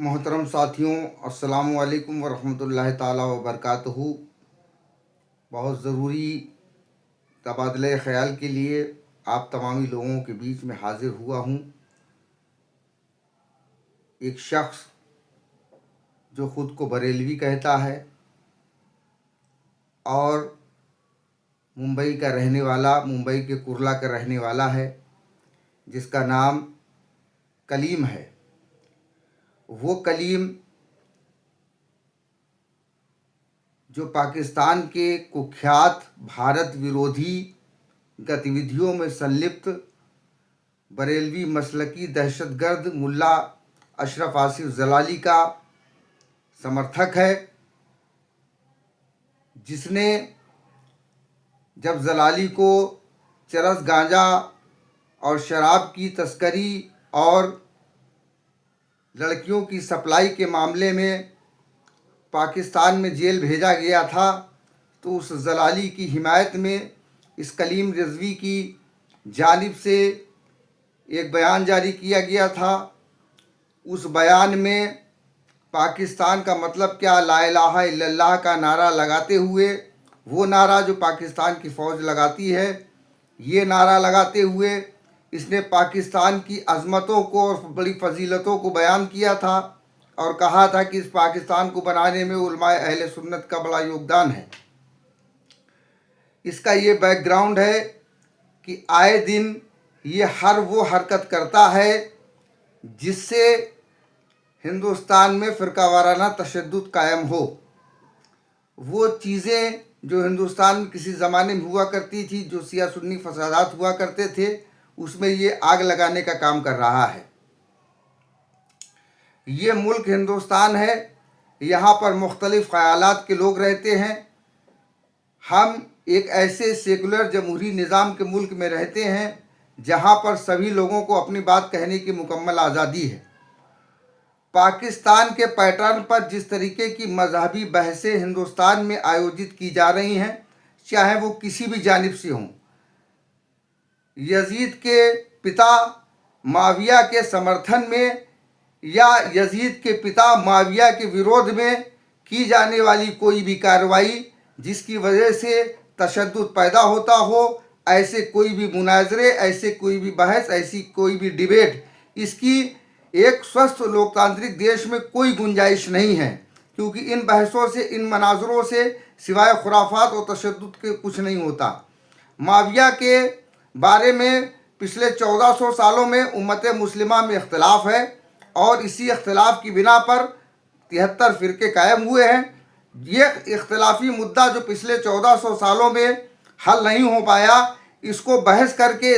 मोहतरम साथियों, अस्सलामु अलैकुम वरहमतुल्लाहि ताला वबरकातुहू। बहुत ज़रूरी तबादले ख़याल के लिए आप तमामी लोगों के बीच में हाज़िर हुआ हूँ। एक शख्स जो ख़ुद को बरेलवी कहता है और मुंबई का रहने वाला, मुंबई के कुर्ला का रहने वाला है, जिसका नाम कलीम है। वो कलीम जो पाकिस्तान के कुख्यात भारत विरोधी गतिविधियों में संलिप्त बरेलवी मसलकी दहशतगर्द मुल्ला अशरफ आसिफ जलाली का समर्थक है, जिसने जब जलाली को चरस, गांजा और शराब की तस्करी और लड़कियों की सप्लाई के मामले में पाकिस्तान में जेल भेजा गया था, तो उस जलाली की हिमायत में इस कलीम रिजवी की जानिब से एक बयान जारी किया गया था। उस बयान में पाकिस्तान का मतलब क्या, ला इलाहा इल्लल्लाह का नारा लगाते हुए, वो नारा जो पाकिस्तान की फ़ौज लगाती है, ये नारा लगाते हुए इसने पाकिस्तान की अज़मतों को और बड़ी फजीलतों को बयान किया था और कहा था कि इस पाकिस्तान को बनाने में उलमाए अहले सुन्नत का बड़ा योगदान है। इसका ये बैकग्राउंड है कि आए दिन ये हर वो हरकत करता है जिससे हिंदुस्तान में फ़िरकावाराना तशद्दुद कायम हो। वो चीज़ें जो हिंदुस्तान में किसी ज़माने में हुआ करती थी, जो सिया सुन्नी फसादात हुआ करते थे, उसमें ये आग लगाने का काम कर रहा है। ये मुल्क हिंदुस्तान है, यहाँ पर मुख्तलिफ़ ख़यालात के लोग रहते हैं। हम एक ऐसे सेकुलर जमहूरी निज़ाम के मुल्क में रहते हैं जहाँ पर सभी लोगों को अपनी बात कहने की मुकम्मल आज़ादी है। पाकिस्तान के पैटर्न पर जिस तरीके की मजहबी बहसें हिंदुस्तान में आयोजित की जा रही हैं, चाहे वो किसी भी जानिब से हों, यजीद के पिता माविया के समर्थन में या यजीद के पिता माविया के विरोध में की जाने वाली कोई भी कार्रवाई जिसकी वजह से तशद्दुद पैदा होता हो, ऐसे कोई भी मुनाजरे, ऐसे कोई भी बहस, ऐसी कोई भी डिबेट, इसकी एक स्वस्थ लोकतांत्रिक देश में कोई गुंजाइश नहीं है। क्योंकि इन बहसों से, इन मनाजरों से सिवाय खुराफात और तशद्दुद के कुछ नहीं होता। माविया के बारे में पिछले 1400 सालों में उम्मत मुस्लिमा में इख्तलाफ है और इसी इख्तलाफ की बिना पर 73 फ़िरके कायम हुए हैं। ये इख्तलाफी मुद्दा जो पिछले 1400 सालों में हल नहीं हो पाया, इसको बहस करके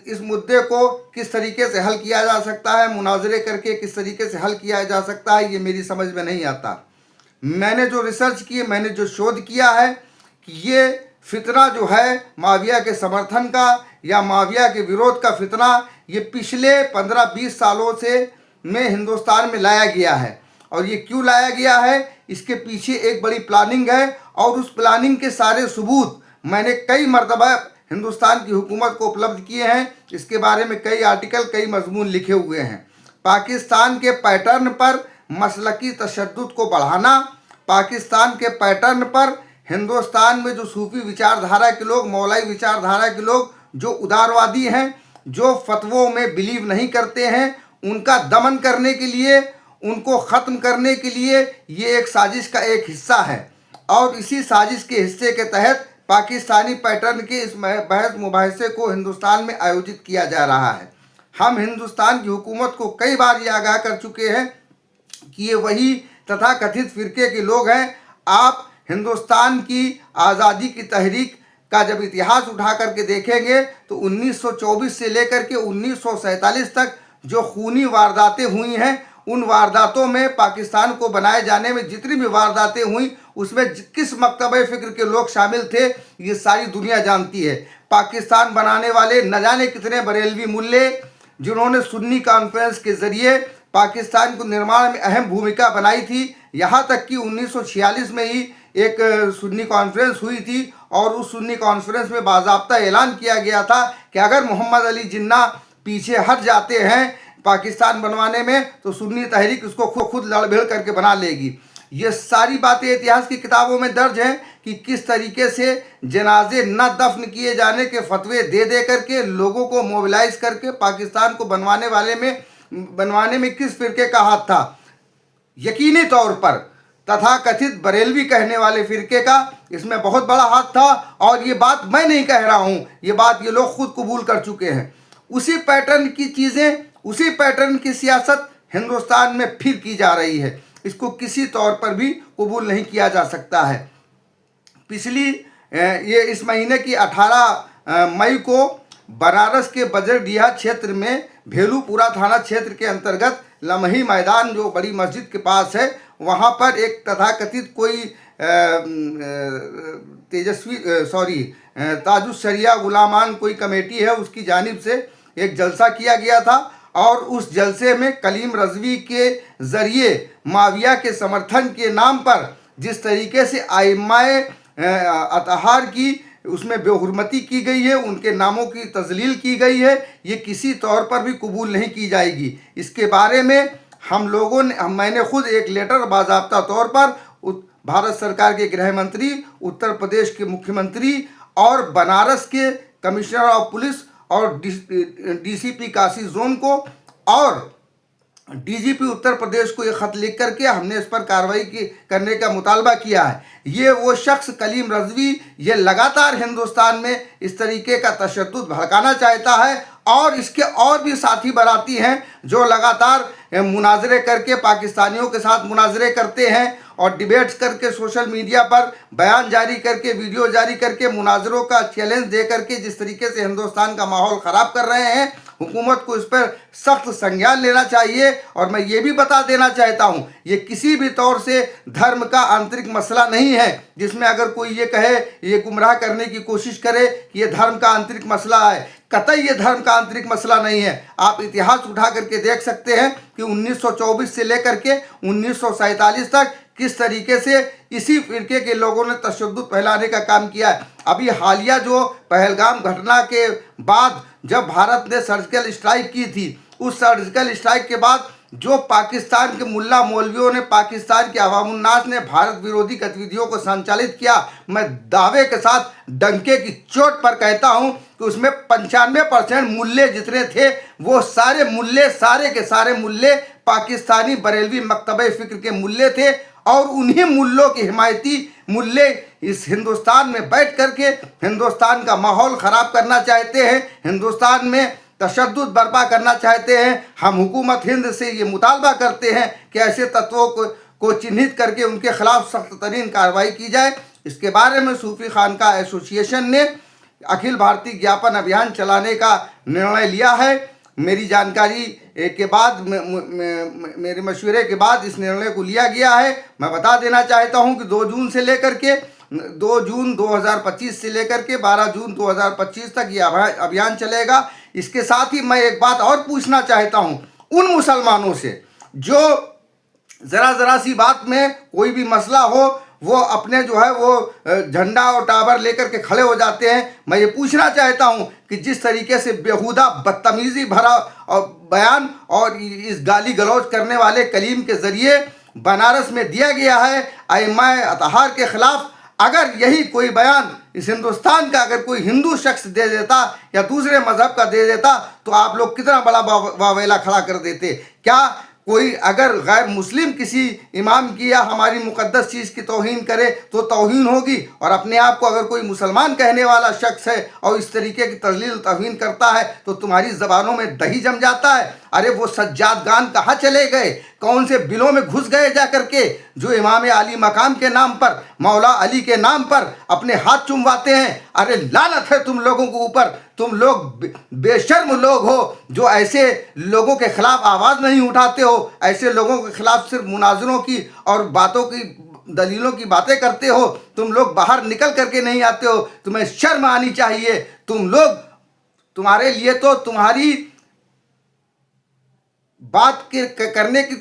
इस मुद्दे को किस तरीके से हल किया जा सकता है, मुनाजरे करके किस तरीके से हल किया जा सकता है, ये मेरी समझ में नहीं आता। मैंने जो रिसर्च की, मैंने जो शोध किया है कि ये फितना जो है माविया के समर्थन का या माविया के विरोध का फितना, ये पिछले 15-20 सालों से में हिंदुस्तान में लाया गया है। और ये क्यों लाया गया है, इसके पीछे एक बड़ी प्लानिंग है और उस प्लानिंग के सारे सबूत मैंने कई मरतबा हिंदुस्तान की हुकूमत को उपलब्ध किए हैं। इसके बारे में कई आर्टिकल, कई मजमून लिखे हुए हैं। पाकिस्तान के पैटर्न पर मसलकी तशद्दुद को बढ़ाना, पाकिस्तान के पैटर्न पर हिंदुस्तान में जो सूफी विचारधारा के लोग, मौलाई विचारधारा के लोग, जो उदारवादी हैं, जो फतवों में बिलीव नहीं करते हैं, उनका दमन करने के लिए, उनको ख़त्म करने के लिए ये एक साजिश का एक हिस्सा है। और इसी साजिश के हिस्से के तहत पाकिस्तानी पैटर्न के इस बहस मुबाहिसे को हिंदुस्तान में आयोजित किया जा रहा है। हम हिंदुस्तान की हुकूमत को कई बार ये आगाह कर चुके हैं कि ये वही तथाकथित फ़िरके के लोग हैं। आप हिंदुस्तान की आज़ादी की तहरीक का जब इतिहास उठा करके देखेंगे तो 1924 से लेकर के 1947 तक जो खूनी वारदातें हुई हैं, उन वारदातों में, पाकिस्तान को बनाए जाने में जितनी भी वारदातें हुई, उसमें किस मकतबे फ़िक्र के लोग शामिल थे, ये सारी दुनिया जानती है। पाकिस्तान बनाने वाले न जाने कितने बरेलवी मुल्ले, जिन्होंने सुन्नी कॉन्फ्रेंस के ज़रिए पाकिस्तान को निर्माण में अहम भूमिका बनाई थी। यहाँ तक कि 1946 में ही एक सुन्नी कॉन्फ्रेंस हुई थी और उस सुन्नी कॉन्फ्रेंस में बाज़ाब्ता ऐलान किया गया था कि अगर मोहम्मद अली जिन्ना पीछे हट जाते हैं पाकिस्तान बनवाने में, तो सुन्नी तहरीक उसको खुद लड़भिड़ करके बना लेगी। ये सारी बातें इतिहास की किताबों में दर्ज हैं कि किस तरीके से जनाजे न दफन किए जाने के फतवे दे दे करके लोगों को मोबिलाइज करके पाकिस्तान को बनवाने में किस फिरके का हाथ था। यकीनी तौर पर तथाकथित बरेलवी कहने वाले फिरके का इसमें बहुत बड़ा हाथ था, और ये बात मैं नहीं कह रहा हूँ, ये बात ये लोग खुद कबूल कर चुके हैं। उसी पैटर्न की चीज़ें, उसी पैटर्न की सियासत हिंदुस्तान में फिर की जा रही है। इसको किसी तौर पर भी कबूल नहीं किया जा सकता है। ये इस महीने की 18 मई को बनारस के बजरडीहा क्षेत्र में भेलूपुरा थाना क्षेत्र के अंतर्गत लमही मैदान जो बड़ी मस्जिद के पास है, वहाँ पर एक तथाकथित कोई ताजुस्सरिया गुलामान कोई कमेटी है, उसकी जानिब से एक जलसा किया गया था, और उस जलसे में कलीम रज़वी के ज़रिए माविया के समर्थन के नाम पर जिस तरीके से आइम्माए अतहार की उसमें बेहुरमती की गई है, उनके नामों की तजलील की गई है, ये किसी तौर पर भी कबूल नहीं की जाएगी। इसके बारे में मैंने खुद एक लेटर बाज़ाब्ता तौर पर भारत सरकार के गृह मंत्री, उत्तर प्रदेश के मुख्यमंत्री और बनारस के कमिश्नर ऑफ पुलिस और डीसीपी काशी जोन को और डीजीपी उत्तर प्रदेश को ये ख़त लिख करके हमने इस पर कार्रवाई करने का मुतालबा किया है। ये वो शख्स कलीम रज़वी ये लगातार हिंदुस्तान में इस तरीके का तशद्दुद भड़काना चाहता है, और इसके और भी साथी बराती हैं जो लगातार मुनाजरे करके पाकिस्तानियों के साथ मुनाजरे करते हैं और डिबेट्स करके सोशल मीडिया पर बयान जारी करके, वीडियो जारी करके, मुनाजरों का चैलेंज दे करके जिस तरीके से हिंदुस्तान का माहौल ख़राब कर रहे हैं। हुकूमत को इस पर सख्त संज्ञान लेना चाहिए। और मैं ये भी बता देना चाहता हूँ, ये किसी भी तौर से धर्म का आंतरिक मसला नहीं है, जिसमें अगर कोई ये कहे, ये गुमराह करने की कोशिश करे कि ये धर्म का आंतरिक मसला है। कतई ये धर्म का आंतरिक मसला नहीं है। आप इतिहास उठा करके देख सकते हैं कि 1924 से लेकर के 1947 तक किस तरीके से इसी फिरके के लोगों ने तशद्दुद फैलाने का काम किया है। अभी हालिया जो पहलगाम घटना के बाद जब भारत ने सर्जिकल स्ट्राइक की थी, उस सर्जिकल स्ट्राइक के बाद जो पाकिस्तान के मुल्ला मौलवियों ने, पाकिस्तान के अवामुन्नास ने भारत विरोधी गतिविधियों को संचालित किया, मैं दावे के साथ डंके की चोट पर कहता हूं कि उसमें 95% मुल्ले जितने थे वो सारे के सारे मुल्ले पाकिस्तानी बरेलवी मकतबे फ़िक्र के मुल्ले थे, और उन्हीं मुल्लों के हिमायती मुल्ले इस हिंदुस्तान में बैठ करके हिंदुस्तान का माहौल ख़राब करना चाहते हैं, हिंदुस्तान में तशद्दुद बर्पा करना चाहते हैं। हम हुकूमत हिंद से ये मुतालबा करते हैं कि ऐसे तत्वों को चिन्हित करके उनके खिलाफ सख्त तरीन कार्रवाई की जाए। इसके बारे में सूफी खानका एसोसिएशन ने अखिल भारतीय ज्ञापन अभियान चलाने का निर्णय लिया है। मेरी जानकारी के बाद, मेरे मशवरे के बाद इस निर्णय को लिया गया है। मैं बता देना चाहता हूं कि 2 जून 2025 से लेकर के 12 जून 2025 तक ये अभियान चलेगा। इसके साथ ही मैं एक बात और पूछना चाहता हूं उन मुसलमानों से जो ज़रा सी बात में कोई भी मसला हो वो अपने जो है वो झंडा और टावर लेकर के खड़े हो जाते हैं। मैं ये पूछना चाहता हूं कि जिस तरीके से बेहुदा बदतमीज़ी भरा बयान और इस गाली गलौज करने वाले कलीम के ज़रिए बनारस में दिया गया है आइम्माए अतहार के ख़िलाफ़, अगर यही कोई बयान इस हिंदुस्तान का अगर कोई हिंदू शख्स दे देता या दूसरे मज़हब का दे देता तो आप लोग कितना बड़ा वावेला खड़ा कर देते। क्या कोई अगर गैर मुस्लिम किसी इमाम की या हमारी मुक़द्दस चीज़ की तौहीन करे तो तौहीन होगी, और अपने आप को अगर कोई मुसलमान कहने वाला शख्स है और इस तरीके की तजलील तौहीन करता है तो तुम्हारी ज़बानों में दही जम जाता है। अरे वो सज्जाद गान कहाँ चले गए, कौन से बिलों में घुस गए जा करके, जो इमाम अली मकाम के नाम पर, मौला अली के नाम पर अपने हाथ चुमवाते हैं। अरे लानत है तुम लोगों के ऊपर, तुम लोग बेशर्म लोग हो जो ऐसे लोगों के खिलाफ आवाज़ नहीं उठाते हो, ऐसे लोगों के खिलाफ सिर्फ मुनाजरों की और बातों की दलीलों की बातें करते हो। तुम लोग बाहर निकल करके नहीं आते हो, तुम्हें शर्म आनी चाहिए। तुम लोग, तुम्हारे लिए तो तुम्हारी बात करने की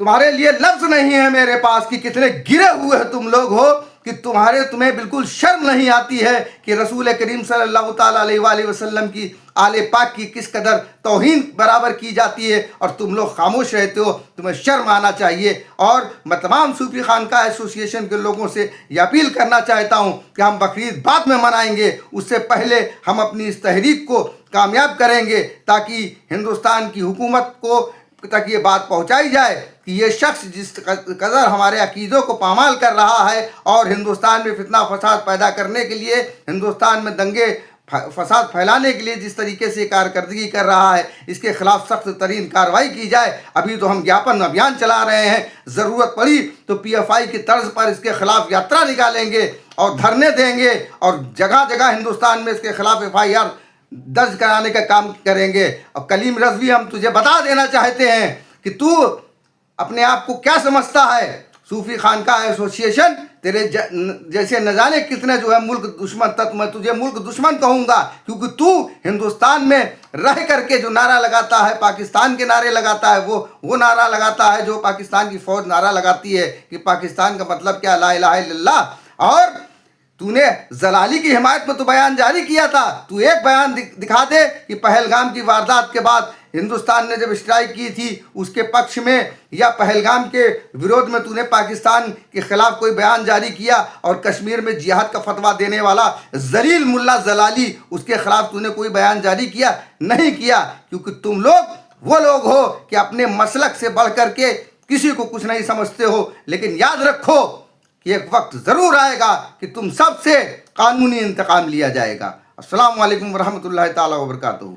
तुम्हारे लिए लफ्ज़ नहीं है मेरे पास कि कितने गिरे हुए तुम लोग हो कि तुम्हें बिल्कुल शर्म नहीं आती है कि रसूल करीम सल्लल्लाहु ताला अलैहि वसल्लम की आले पाक की किस कदर तौहीन बराबर की जाती है और तुम लोग खामोश रहते हो। तुम्हें शर्म आना चाहिए। और मैं तमाम सूफी खानका एसोसिएशन के लोगों से यह अपील करना चाहता हूँ कि हम बकरीद बाद में मनाएंगे, उससे पहले हम अपनी इस तहरीक को कामयाब करेंगे ताकि हिंदुस्तान की हुकूमत को तक ये बात पहुंचाई जाए कि ये शख्स जिस कदर हमारे अकीदों को पामाल कर रहा है और हिंदुस्तान में फितना फसाद पैदा करने के लिए, हिंदुस्तान में दंगे फसाद फैलाने के लिए जिस तरीके से कारकर्दगी कर रहा है, इसके खिलाफ सख्त तरीन कार्रवाई की जाए। अभी तो हम ज्ञापन अभियान चला रहे हैं, ज़रूरत पड़ी तो PFI की तर्ज पर इसके खिलाफ यात्रा निकालेंगे और धरने देंगे और जगह जगह हिंदुस्तान में इसके खिलाफ FIR दर्ज कराने का काम करेंगे। और कलीम रज़वी, हम तुझे बता देना चाहते हैं कि तू अपने आप को क्या समझता है। सूफी खानका एसोसिएशन तेरे जैसे न जाने कितने जो है मुल्क दुश्मन तक, मैं तुझे मुल्क दुश्मन कहूँगा क्योंकि तू हिंदुस्तान में रह करके जो नारा लगाता है, पाकिस्तान के नारे लगाता है, वो नारा लगाता है जो पाकिस्तान की फ़ौज नारा लगाती है कि पाकिस्तान का मतलब क्या, ला इलाहा इल्लल्लाह। और तूने जलाली की हिमायत में तो बयान जारी किया था। तू एक बयान दिखा दे कि पहलगाम की वारदात के बाद हिंदुस्तान ने जब स्ट्राइक की थी उसके पक्ष में या पहलगाम के विरोध में तूने पाकिस्तान के खिलाफ कोई बयान जारी किया और कश्मीर में जिहाद का फतवा देने वाला जलील मुल्ला जलाली, उसके खिलाफ तूने कोई बयान जारी किया? नहीं किया, क्योंकि तुम लोग वो लोग हो कि अपने मसलक से बढ़ करके किसी को कुछ नहीं समझते हो। लेकिन याद रखो कि एक वक्त ज़रूर आएगा कि तुम सबसे कानूनी इंतकाम लिया जाएगा। अस्सलामु अलैकुम वरहमतुल्लाहि ताला वबरकातुहू।